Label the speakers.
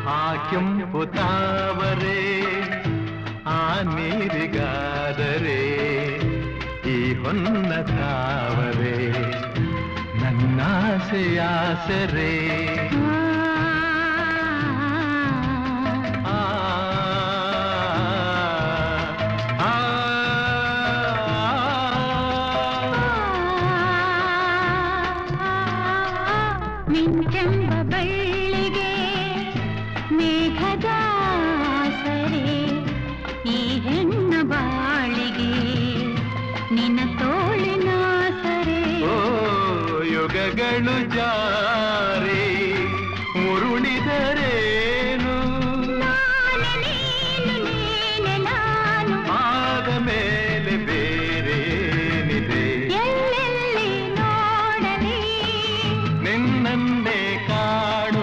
Speaker 1: ಆ ಕೆಂಪು ತಾವರೆ ಆ ನೀರಿಗಾದರೆ ಈ ಹೊನ್ನ ತಾವರೆ ನನ್ನಾಸೆಯಾಸರೆ
Speaker 2: ಮಿಂಚೆಂಬ ಬಳ್ಳಿಗೆ ಮೇಘದ ಸರೆ ಈ ಹೆಣ್ಣ ಬಾಳಿಗೆ ನಿನ್ನ ತೋಳಿನ ಸರೆ
Speaker 1: ಓ ಯುಗಗಳು ಜಾರಿ ಉರುಳಿದರೆ